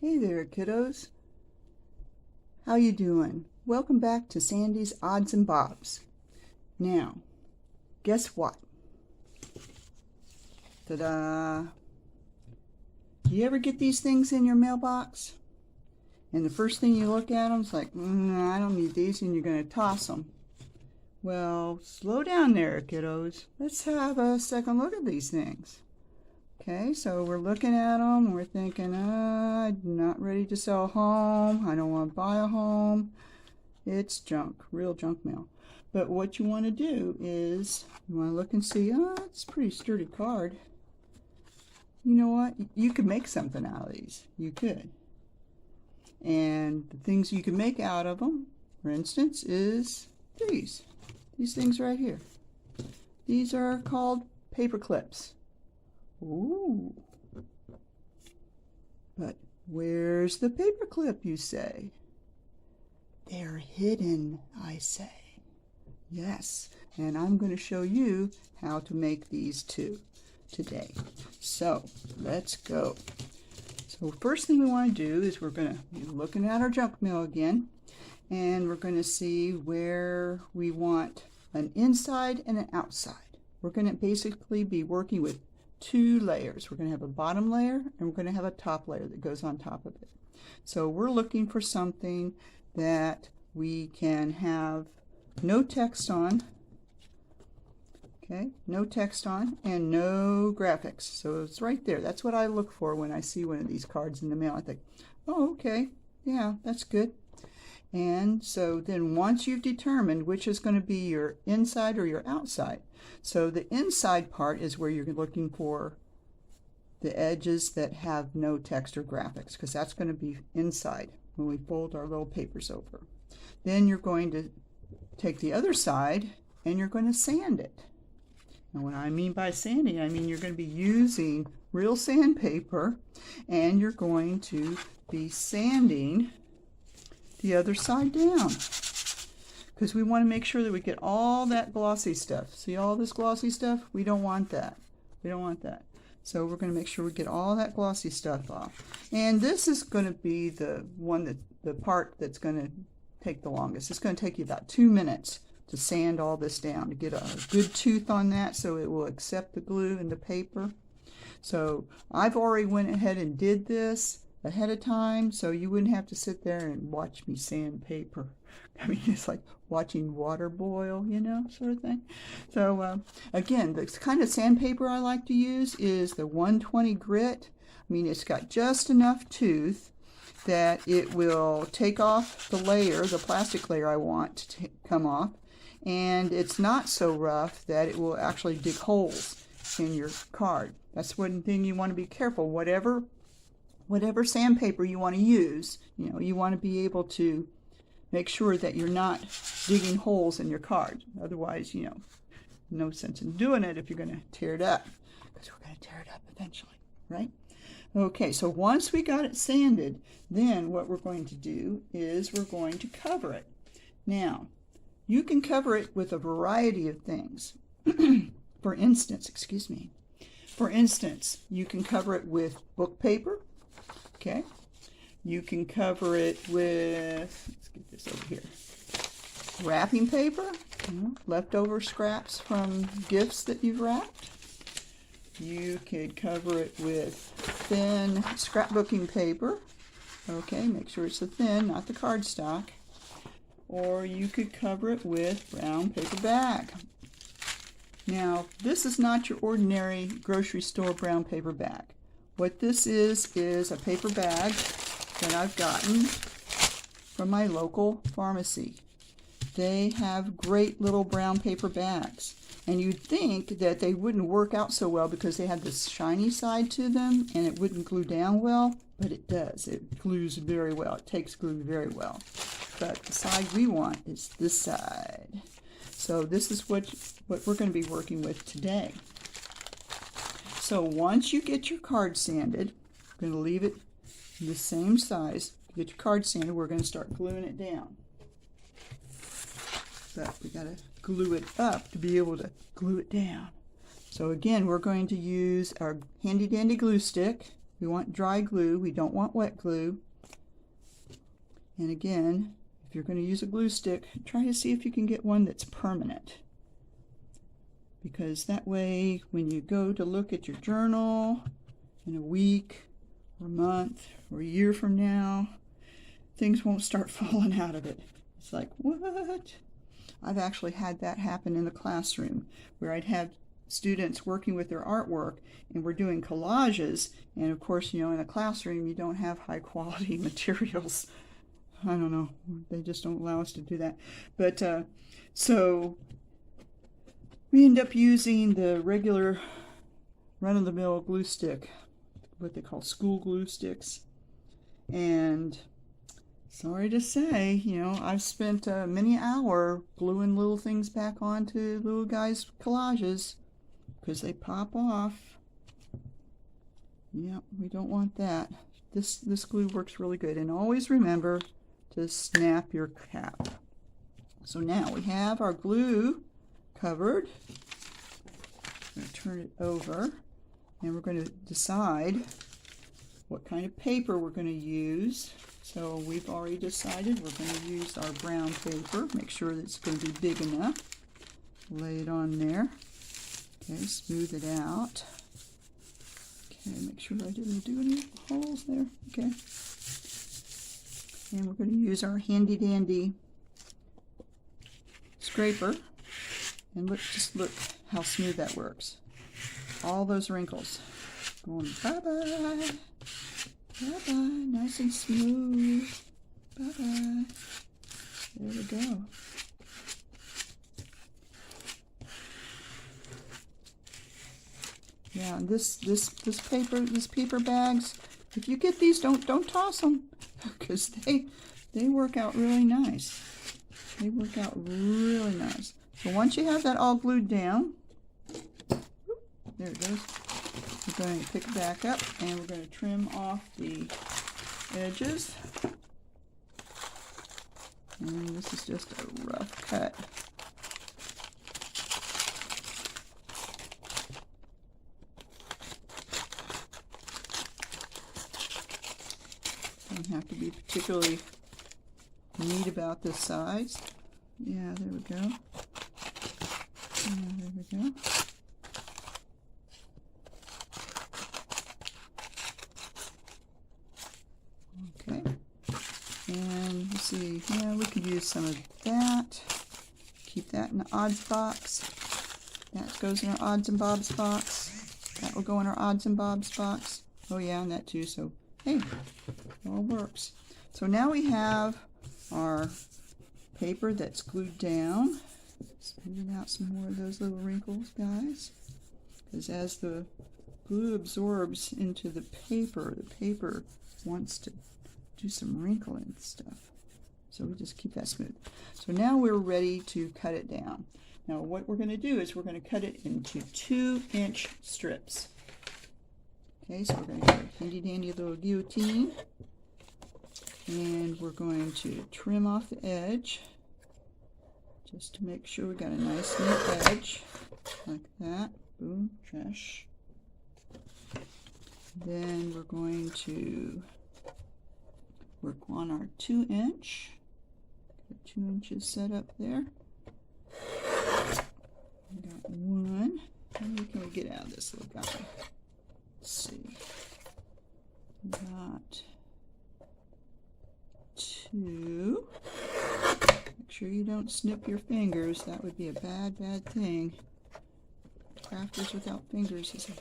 Hey there, kiddos. How you doing? Welcome back to Sandy's Odds and Bobs. Now, guess what? Ta-da! Do you ever get these things in your mailbox? And the first thing you look at them is like, I don't need these, and you're going to toss them. Well, slow down there, kiddos. Let's have a second look at these things. Okay, so we're looking at them, we're thinking, I'm not ready to sell a home, I don't want to buy a home. It's junk, real junk mail. But what you want to do is, you want to look and see, it's a pretty sturdy card. You know what? You could make something out of these. You could. And the things you can make out of them, for instance, is these things right here. These are called paper clips. Ooh. But where's the paperclip, you say? They're hidden, I say. Yes, and I'm going to show you how to make these too today. So let's go. So first thing we want to do is we're going to be looking at our junk mail again, and we're going to see where we want an inside and an outside. We're going to basically be working with two layers. We're going to have a bottom layer and we're going to have a top layer that goes on top of it. So we're looking for something that we can have no text on, okay, no text on, and no graphics. So it's right there. That's what I look for when I see one of these cards in the mail. I think, oh, okay, yeah, that's good. And so then once you've determined which is going to be your inside or your outside, so the inside part is where you're looking for the edges that have no text or graphics, because that's going to be inside when we fold our little papers over. Then you're going to take the other side and you're going to sand it. And what I mean by sanding, I mean you're going to be using real sandpaper and you're going to be sanding the other side down, because we want to make sure that we get all that glossy stuff. See all this glossy stuff? We don't want that. We don't want that. So we're going to make sure we get all that glossy stuff off. And this is going to be the part that's going to take the longest. It's going to take you about 2 minutes to sand all this down, to get a good tooth on that so it will accept the glue and the paper. So I've already went ahead and did this ahead of time, so you wouldn't have to sit there and watch me sand paper. I mean, it's like watching water boil, you know, sort of thing. So again, the kind of sandpaper I like to use is the 120 grit. I mean, it's got just enough tooth that it will take off the layer, the plastic layer I want to come off, and it's not so rough that it will actually dig holes in your card. That's one thing you want to be careful. Whatever sandpaper you want to use, you know, you want to be able to make sure that you're not digging holes in your card. Otherwise, you know, no sense in doing it if you're going to tear it up, because we're going to tear it up eventually, right? Okay, so once we got it sanded, then what we're going to do is we're going to cover it. Now, you can cover it with a variety of things. For instance, you can cover it with book paper. Okay, you can cover it with, let's get this over here, wrapping paper, leftover scraps from gifts that you've wrapped. You could cover it with thin scrapbooking paper. Okay, make sure it's the thin, not the cardstock. Or you could cover it with brown paper bag. Now, this is not your ordinary grocery store brown paper bag. What this is a paper bag that I've gotten from my local pharmacy. They have great little brown paper bags. And you'd think that they wouldn't work out so well because they have this shiny side to them and it wouldn't glue down well, but it does. It glues very well. It takes glue very well. But the side we want is this side. So this is what we're going to be working with today. So once you get your card sanded, we're going to leave it the same size. Get your card sanded, we're going to start gluing it down. But we got to glue it up to be able to glue it down. So again, we're going to use our handy dandy glue stick. We want dry glue. We don't want wet glue. And again, if you're going to use a glue stick, try to see if you can get one that's permanent. Because that way, when you go to look at your journal in a week or a month or a year from now, things won't start falling out of it. It's like, what? I've actually had that happen in the classroom where I'd have students working with their artwork and we're doing collages, and of course, in a classroom you don't have high quality materials. I don't know, they just don't allow us to do that. But so we end up using the regular run-of-the-mill glue stick, what they call school glue sticks. And sorry to say, I've spent many hours gluing little things back onto little guys' collages because they pop off. Yep, we don't want that. This glue works really good. And always remember to snap your cap. So now we have our glue covered. I'm going to turn it over, and we're going to decide what kind of paper we're going to use. So we've already decided we're going to use our brown paper. Make sure that it's going to be big enough. Lay it on there. Okay, smooth it out. Okay, make sure I didn't do any holes there. Okay. And we're going to use our handy dandy scraper. And just look how smooth that works. All those wrinkles going bye-bye. Bye-bye. Nice and smooth. Bye-bye. There we go. Yeah, and this paper bags, if you get these, don't toss them, because they work out really nice. They work out really nice. So once you have that all glued down, there it goes. We're going to pick it back up and we're going to trim off the edges. And this is just a rough cut. Don't have to be particularly neat about this size. Yeah, there we go. Yeah, there we go. Okay. And let's see, yeah, we could use some of that. Keep that in the odds box. That goes in our odds and bobs box. That will go in our odds and bobs box. Oh yeah, and that too, so hey, it all works. So now we have our paper that's glued down. Smoothing out some more of those little wrinkles, guys. Because as the glue absorbs into the paper wants to do some wrinkling stuff. So we just keep that smooth. So now we're ready to cut it down. Now what we're going to do is we're going to cut it into 2-inch strips. Okay, so we're going to get a handy dandy little guillotine. And we're going to trim off the edge. Just to make sure we got a nice neat edge. Like that. Boom, trash. Then we're going to work on our 2-inch. Got 2 inches set up there. We got one. How many can we get out of this little guy? Let's see. We got 2. Make sure you don't snip your fingers. That would be a bad thing. Crafters without fingers is a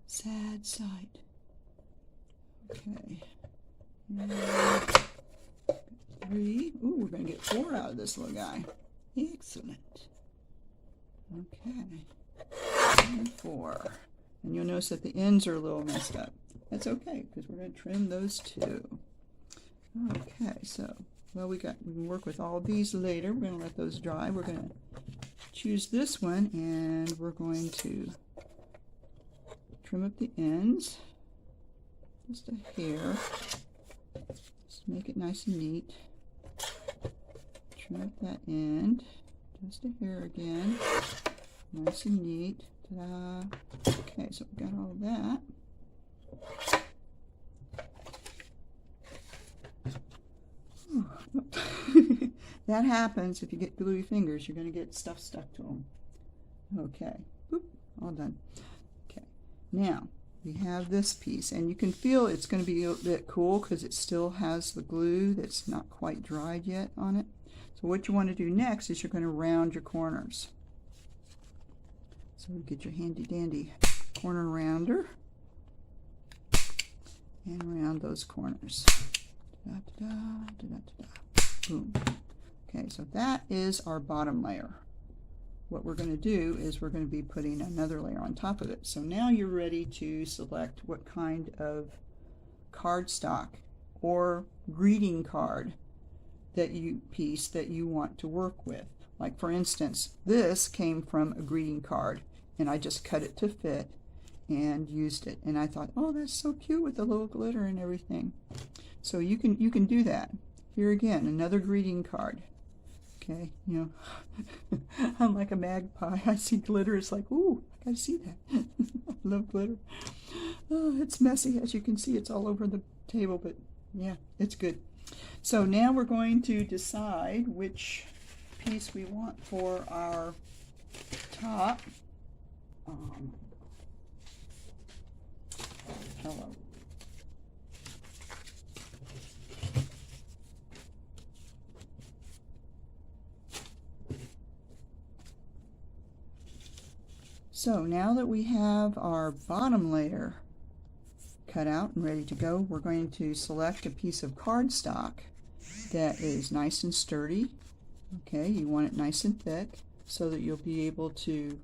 sad sight. Okay. And 3. Ooh, we're going to get 4 out of this little guy. Excellent. Okay. And 4. And you'll notice that the ends are a little messed up. That's okay, because we're going to trim those too. Okay, so, well, we can work with all of these later. We're going to let those dry. We're going to choose this one, and we're going to trim up the ends. Just a hair. Just make it nice and neat. Trim up that end. Just a hair again. Nice and neat. Ta-da. Okay, so we got all of that. that happens if you get gluey fingers. You're going to get stuff stuck to them. Okay, boop, all done. Okay, now we have this piece, and you can feel it's going to be a bit cool because it still has the glue that's not quite dried yet on it. So what you want to do next is you're going to round your corners. So get your handy dandy corner rounder and round those corners. Da, da, da, da, da, da. Boom. Okay, so that is our bottom layer. What we're going to do is we're going to be putting another layer on top of it. So now you're ready to select what kind of cardstock or greeting card piece that you want to work with. Like for instance, this came from a greeting card, and I just cut it to fit and used it. And I thought, oh, that's so cute with the little glitter and everything. So you can do that. Here again, another greeting card. Okay, you know, I'm like a magpie. I see glitter, it's like, ooh, I gotta see that. I love glitter. Oh, it's messy, as you can see, it's all over the table, but yeah, it's good. So now we're going to decide which piece we want for our top. Hello. So now that we have our bottom layer cut out and ready to go, we're going to select a piece of cardstock that is nice and sturdy. Okay, you want it nice and thick so that you'll be able to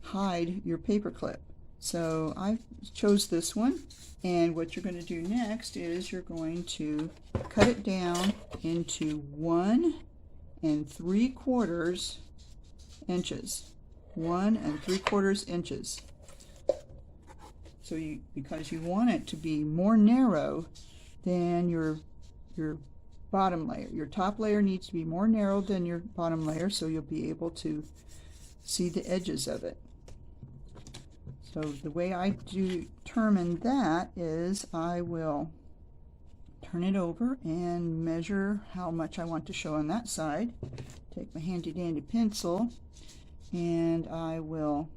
hide your paper clip. So I chose this one, and what you're going to do next is you're going to cut it down into 1 3/4 inches. 1 3/4 inches. So because you want it to be more narrow than your bottom layer. Your top layer needs to be more narrow than your bottom layer, so you'll be able to see the edges of it. So the way I determine that is I will turn it over and measure how much I want to show on that side. Take my handy dandy pencil, and I will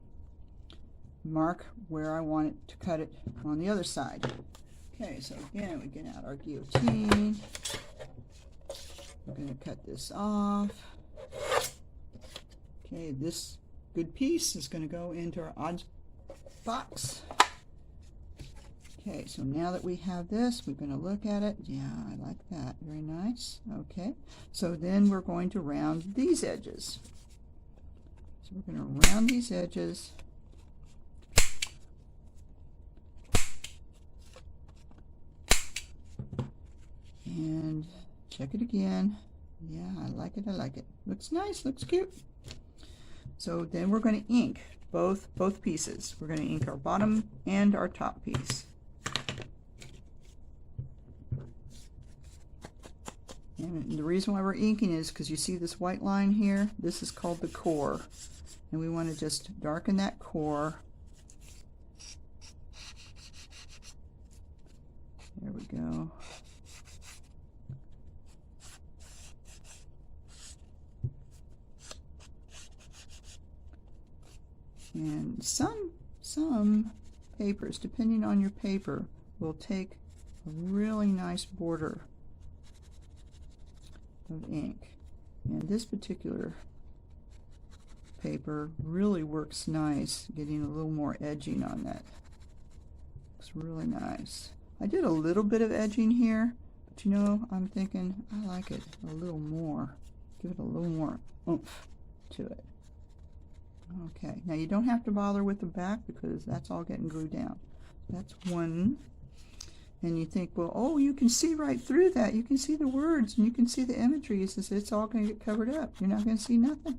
mark where I want it to cut it on the other side. Okay, so again, we get out our guillotine. We're going to cut this off. Okay, this good piece is going to go into our odds box. Okay, so now that we have this, we're going to look at it. Yeah, I like that. Very nice. Okay, so then we're going to round these edges. So we're going to round these edges. And check it again. Yeah, I like it. I like it. Looks nice. Looks cute. So then we're going to ink both pieces. We're going to ink our bottom and our top piece. And the reason why we're inking is because you see this white line here? This is called the core. And we want to just darken that core. There we go. And some papers, depending on your paper, will take a really nice border of ink. And this particular paper really works nice, getting a little more edging on that. Looks really nice. I did a little bit of edging here, but you know, I'm thinking I like it a little more. Give it a little more oomph to it. Okay, now you don't have to bother with the back because that's all getting glued down. That's one. And you think, well, oh, you can see right through that. You can see the words and you can see the imagery. It's all going to get covered up. You're not going to see nothing.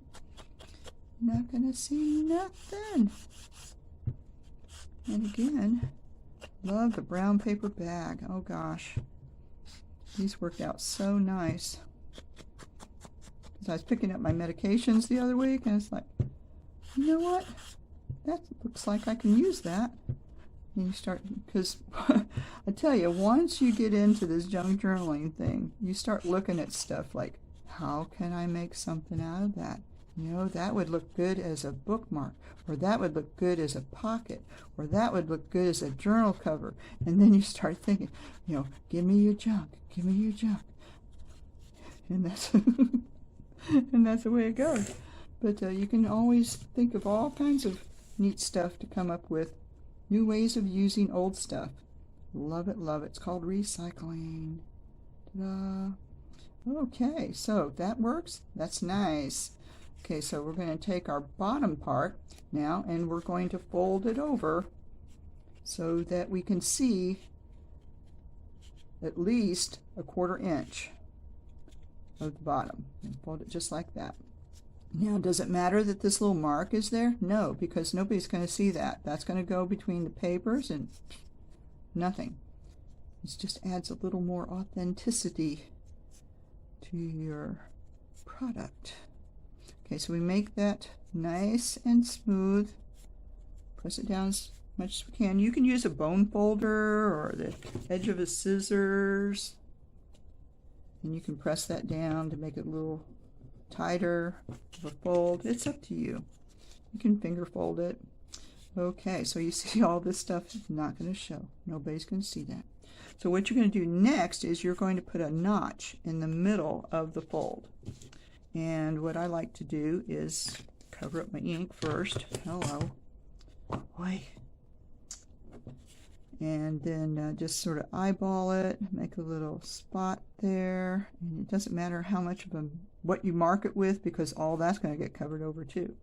You're not going to see nothing. And again, love the brown paper bag. Oh gosh, these worked out so nice. Because I was picking up my medications the other week, and it's like, you know what? That looks like I can use that. And you start, because I tell you, once you get into this junk journaling thing, you start looking at stuff like, how can I make something out of that? You know, that would look good as a bookmark, or that would look good as a pocket, or that would look good as a journal cover. And then you start thinking, you know, give me your junk, give me your junk. And that's, and that's the way it goes. But you can always think of all kinds of neat stuff to come up with new ways of using old stuff. Love it, love it. It's called recycling. Ta-da. Okay, so that works. That's nice. Okay, so we're going to take our bottom part now and we're going to fold it over so that we can see at least a 1/4 inch of the bottom, and fold it just like that. Now, does it matter that this little mark is there? No, because nobody's going to see that. That's going to go between the papers and nothing. It just adds a little more authenticity to your product. Okay, so we make that nice and smooth. Press it down as much as we can. You can use a bone folder or the edge of a scissors, and you can press that down to make it a little tighter of a fold. It's up to you. You can finger fold it. Okay, so you see all this stuff is not going to show. Nobody's going to see that. So what you're going to do next is you're going to put a notch in the middle of the fold. And what I like to do is cover up my ink first. Hello. Boy. And then just sort of eyeball it, make a little spot there. And it doesn't matter how much of what you mark it with, because all that's going to get covered over too.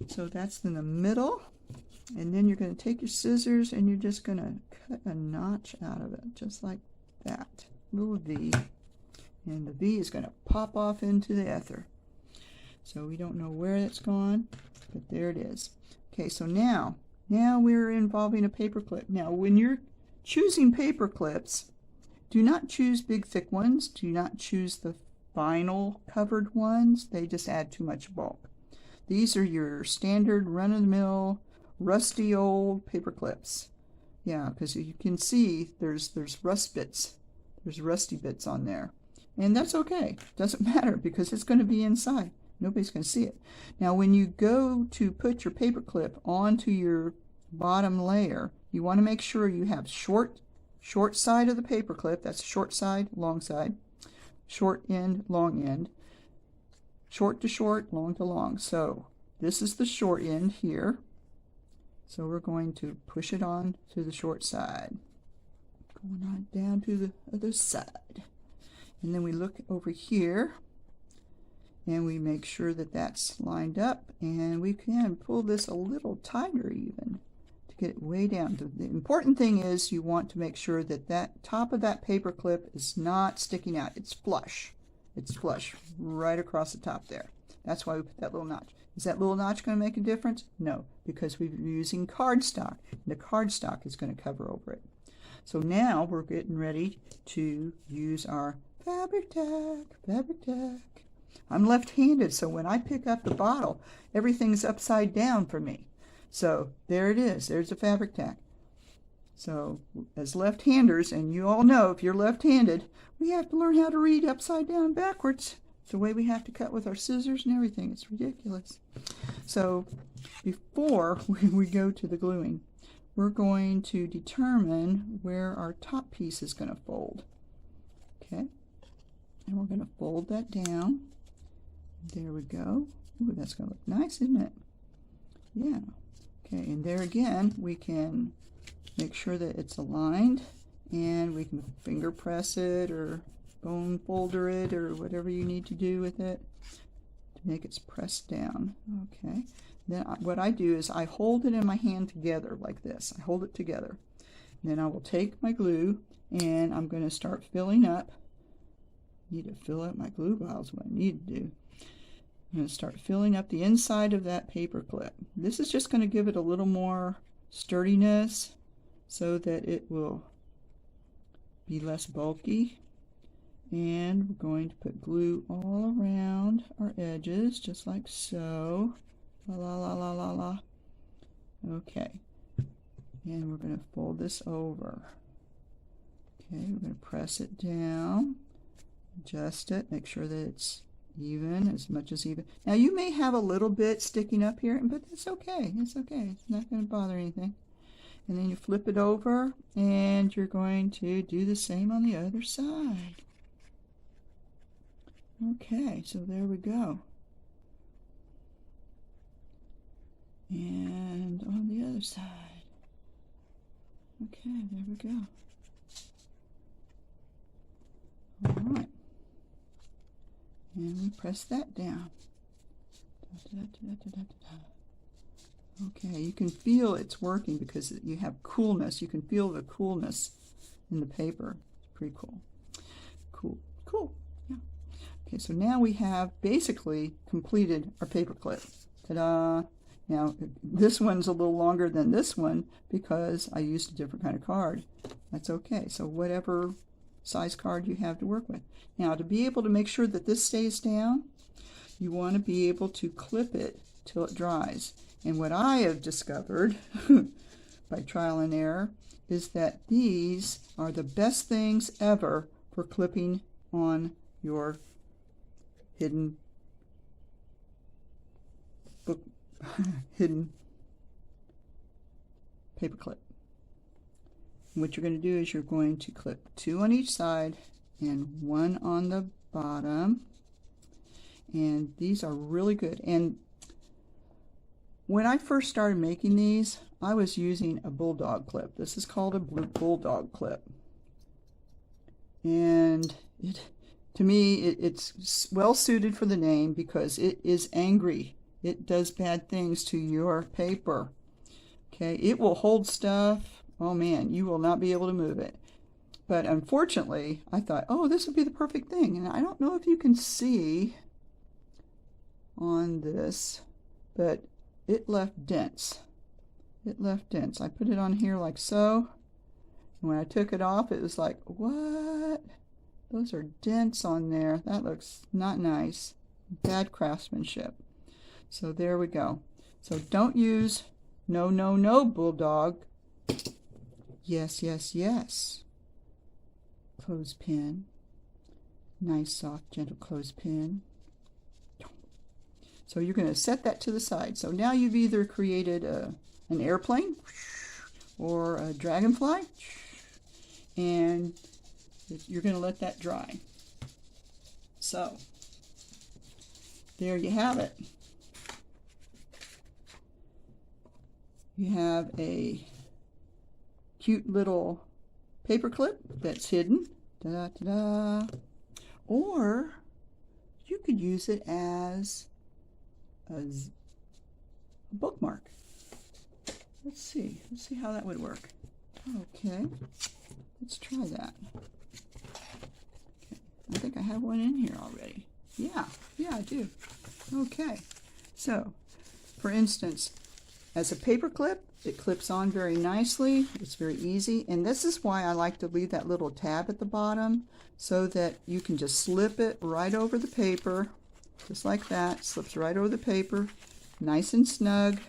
So that's in the middle. And then you're going to take your scissors and you're just going to cut a notch out of it, just like that. Little V. And the V is going to pop off into the ether. So we don't know where it's gone, but there it is. Okay, so now we're involving a paper clip. Now, when you're choosing paper clips, do not choose big thick ones. Do not choose the vinyl covered ones. They just add too much bulk. These are your standard run-of-the-mill, rusty old paper clips. Yeah, because you can see there's rust bits. There's rusty bits on there. And that's okay. Doesn't matter because it's going to be inside. Nobody's going to see it. Now, when you go to put your paper clip onto your bottom layer, you want to make sure you have short side of the paper clip. That's short side, long side. Short end, long end. Short to short, long to long. So this is the short end here. So we're going to push it on to the short side. Going on down to the other side. And then we look over here and we make sure that that's lined up, and we can pull this a little tighter even to get it way down. The important thing is you want to make sure that that top of that paper clip is not sticking out. It's flush. It's flush right across the top there. That's why we put that little notch. Is that little notch going to make a difference? No, because we're using cardstock, and the cardstock is going to cover over it. So now we're getting ready to use our fabric tack. I'm left-handed, so when I pick up the bottle, everything's upside down for me. So there it is. There's the fabric tack. So as left-handers, and you all know if you're left-handed, we have to learn how to read upside down and backwards. It's the way we have to cut with our scissors and everything. It's ridiculous. So before we go to the gluing, we're going to determine where our top piece is going to fold. Okay, and we're going to fold that down. There we go. Ooh, that's going to look nice, isn't it? Yeah. Okay, and there again, we can make sure that it's aligned, and we can finger press it or bone folder it or whatever you need to do with it to make it press down. Okay. Then what I do is I hold it in my hand together like this. I hold it together. Then I will take my glue and I'm going to start filling up. Need to fill up my glue vials, what I need to do. I'm going to start filling up the inside of that paper clip. This is just going to give it a little more sturdiness so that it will be less bulky. And we're going to put glue all around our edges, just like so. La la la la la la. Okay. And we're going to fold this over. Okay, we're going to press it down. Adjust it, make sure that it's even, as much as even. Now you may have a little bit sticking up here, but it's okay. It's okay. It's not going to bother anything. And then you flip it over, and you're going to do the same on the other side. Okay, so there we go. And on the other side. Okay, there we go. All right. And we press that down. Okay, you can feel it's working because you have coolness. You can feel the coolness in the paper. It's pretty cool. Cool. Yeah. Okay, so now we have basically completed our paperclip. Ta-da! Now, this one's a little longer than this one because I used a different kind of card. That's okay. So whatever size card you have to work with. Now, to be able to make sure that this stays down, you want to be able to clip it till it dries. And what I have discovered by trial and error is that these are the best things ever for clipping on your hidden book, hidden paperclip. What you're going to do is you're going to clip 2 on each side and 1 on the bottom. And these are really good. And when I first started making these, I was using a bulldog clip. This is called a bulldog clip. And to me, it's well suited for the name because it is angry. It does bad things to your paper. Okay, it will hold stuff. Oh man, you will not be able to move it. But unfortunately, I thought, oh, this would be the perfect thing. And I don't know if you can see on this, but it left dents. It left dents. I put it on here like so. And when I took it off, it was like, what? Those are dents on there. That looks not nice. Bad craftsmanship. So there we go. So don't use no, no, no, bulldog. Yes, yes, yes. Clothespin. Nice, soft, gentle clothespin. So you're going to set that to the side. So now you've either created an airplane or a dragonfly, and you're going to let that dry. So there you have it. You have a cute little paperclip that's hidden. Da-da-da-da. Or you could use it as a bookmark. Let's see how that would work. Okay, let's try that. Okay. I think I have one in here already. Yeah, I do. Okay, so for instance, as a paperclip, it clips on very nicely. It's very easy, and this is why I like to leave that little tab at the bottom so that you can just slip it right over the paper, just like that. Slips right over the paper, nice and snug,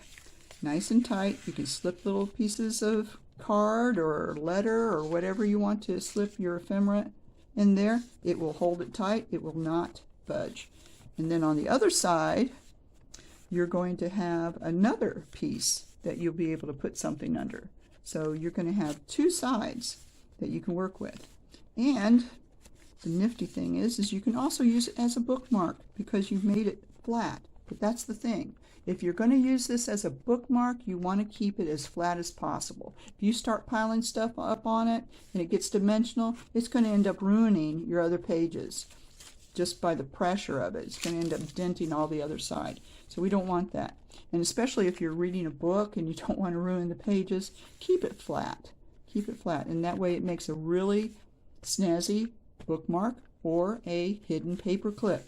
nice and tight. You can slip little pieces of card or letter or whatever you want to slip your ephemera in there. It will hold it tight. It will not budge. And then on the other side, you're going to have another piece that you'll be able to put something under. So you're going to have 2 sides that you can work with. And the nifty thing is you can also use it as a bookmark because you've made it flat. But that's the thing. If you're going to use this as a bookmark, you want to keep it as flat as possible. If you start piling stuff up on it and it gets dimensional, it's going to end up ruining your other pages just by the pressure of it. It's going to end up denting all the other side. So we don't want that. And especially if you're reading a book and you don't want to ruin the pages, keep it flat. Keep it flat. And that way it makes a really snazzy bookmark or a hidden paper clip.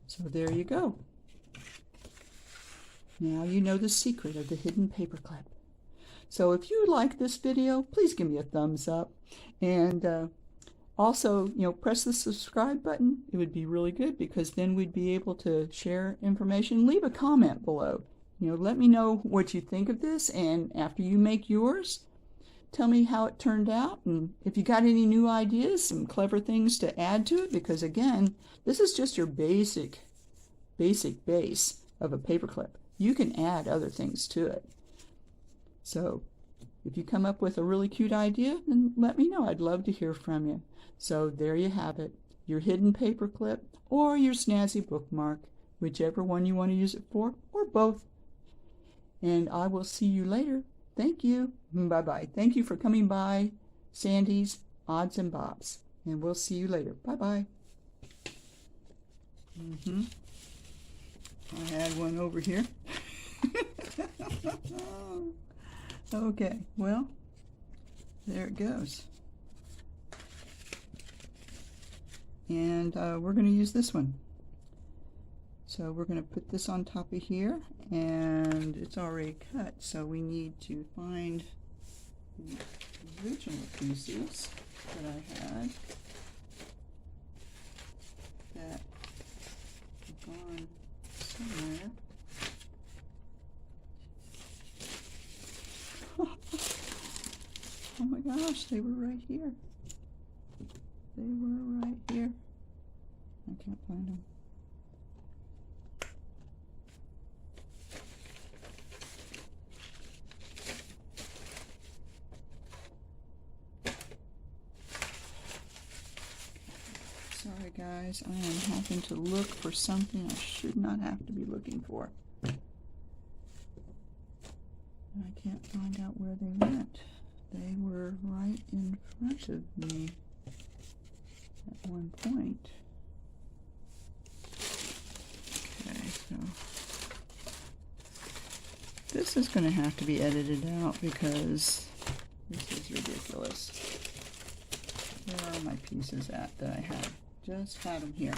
So there you go. Now you know the secret of the hidden paper clip. So if you like this video, please give me a thumbs up. And also, press the subscribe button. It would be really good because then we'd be able to share information. Leave a comment below. Let me know what you think of this, and after you make yours, tell me how it turned out, and if you got any new ideas, some clever things to add to it, because again, this is just your basic base of a paperclip. You can add other things to it. So if you come up with a really cute idea, then let me know. I'd love to hear from you. So there you have it, your hidden paperclip or your snazzy bookmark, whichever one you want to use it for, or both. And I will see you later. Thank you. Bye-bye. Thank you for coming by Sandy's Odds and Bobs. And we'll see you later. Bye-bye. I had one over here. Okay, well, there it goes. And we're going to use this one. So we're going to put this on top of here, and it's already cut, so we need to find the original pieces that I had that have gone somewhere. Oh my gosh, they were right here. They were right here. I can't find them. Sorry guys, I am having to look for something I should not have to be looking for. I can't find out where they went. They were right in front of me at one point. Okay, so this is going to have to be edited out because this is ridiculous. Where are my pieces at that I had? Just had them here.